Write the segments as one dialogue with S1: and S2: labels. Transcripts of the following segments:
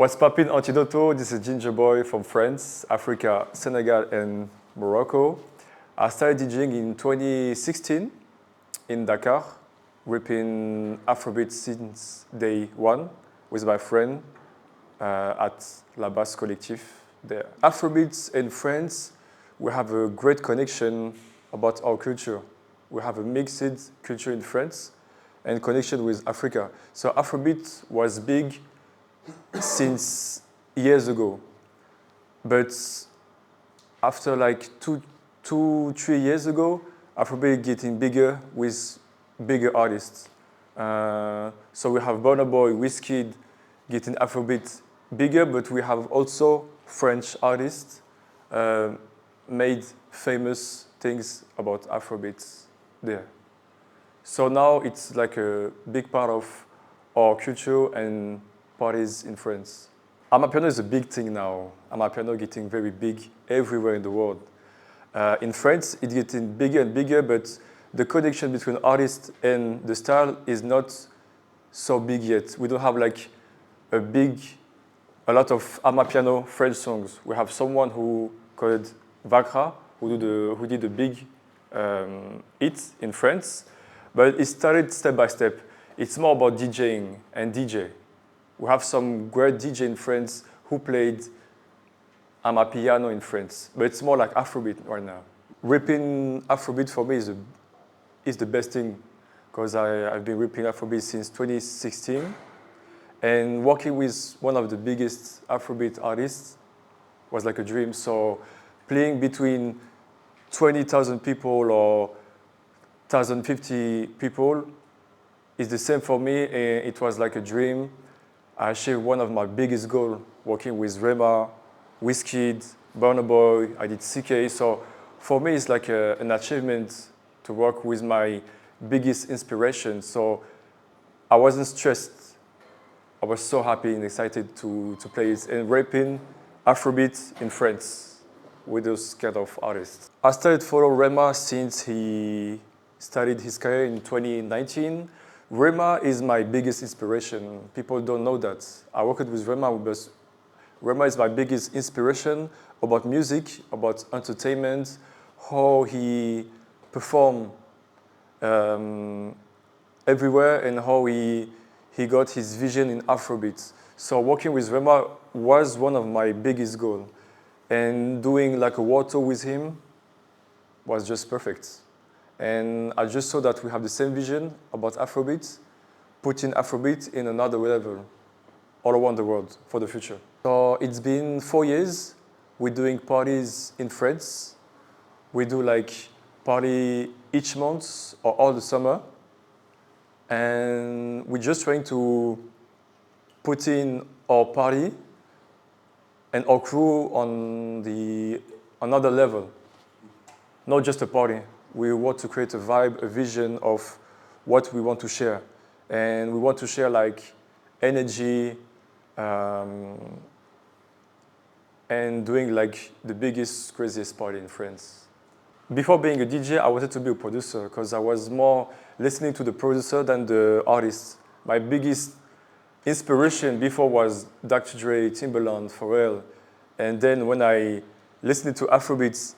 S1: What's poppin', Antidoto? This is GINGERBOY from France, Africa, Senegal, and Morocco. I started DJing in 2016 in Dakar, rapping Afrobeat since day one with my friend at La Basse Collectif there. Afrobeats in France, we have a great connection about our culture. We have a mixed culture in France and connection with Africa. So Afrobeat was big since years ago, but after like two, 3 years ago, Afrobeat getting bigger with bigger artists. So we have Burna Boy, Wizkid getting Afrobeat bigger, but we have also French artists made famous things about Afrobeat there. So now it's like a big part of our culture and parties in France. Amapiano is a big thing now. Amapiano getting very big everywhere in the world. In France, it's getting bigger and bigger, but the connection between artists and the style is not so big yet. We don't have like a lot of Amapiano French songs. We have someone who called Vakra, who did a big hit in France, but it started step by step. It's more about DJing and DJ. We have some great DJ in France who played Amapiano in France, but it's more like Afrobeat right now. Ripping Afrobeat for me is the best thing, because I've been ripping Afrobeat since 2016, and working with one of the biggest Afrobeat artists was like a dream. So playing between 20,000 people or 1,050 people is the same for me, and it was like a dream. I achieved one of my biggest goals, working with Rema, Wizkid, Burna Boy, I did CK. So for me, it's like an achievement to work with my biggest inspiration. So I wasn't stressed. I was so happy and excited to play it and rapping Afrobeat in France with those kind of artists. I started following Rema since he started his career in 2019. Rema is my biggest inspiration. People don't know that. I worked with Rema, but Rema is my biggest inspiration about music, about entertainment, how he performed everywhere, and how he got his vision in Afrobeat. So working with Rema was one of my biggest goals. And doing like a world tour with him was just perfect. And I just saw that we have the same vision about Afrobeat, putting Afrobeat in another level all around the world for the future. So it's been 4 years. We're doing parties in France. We do like party each month or all the summer. And we're just trying to put in our party and our crew on another level, not just a party. We want to create a vibe, a vision of what we want to share. And we want to share like energy and doing like the biggest, craziest party in France. Before being a DJ, I wanted to be a producer because I was more listening to the producer than the artist. My biggest inspiration before was Dr. Dre, Timbaland, Pharrell. And then when I listened to Afrobeats,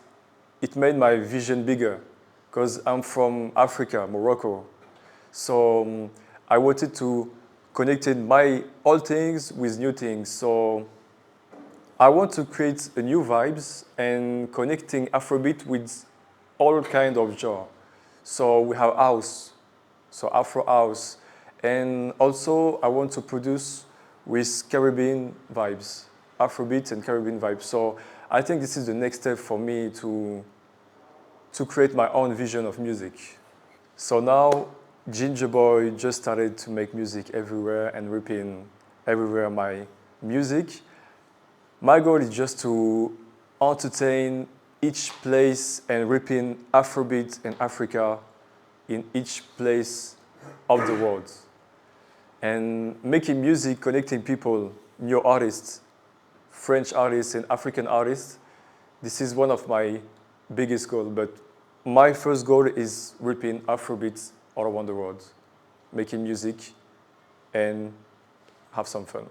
S1: it made my vision bigger, because I'm from Africa, Morocco. So I wanted to connect my old things with new things. So I want to create a new vibes and connecting Afrobeat with all kind of genre. So we have house, so Afro house. And also I want to produce with Caribbean vibes, Afrobeat and Caribbean vibes. So I think this is the next step for me to create my own vision of music. So now, GINGERBOY just started to make music everywhere and ripping everywhere my music. My goal is just to entertain each place and ripping Afrobeat and Africa in each place of the world. And making music, connecting people, new artists, French artists and African artists, this is one of my biggest goals. But my first goal is ripping Afrobeats all around the world, making music and have some fun.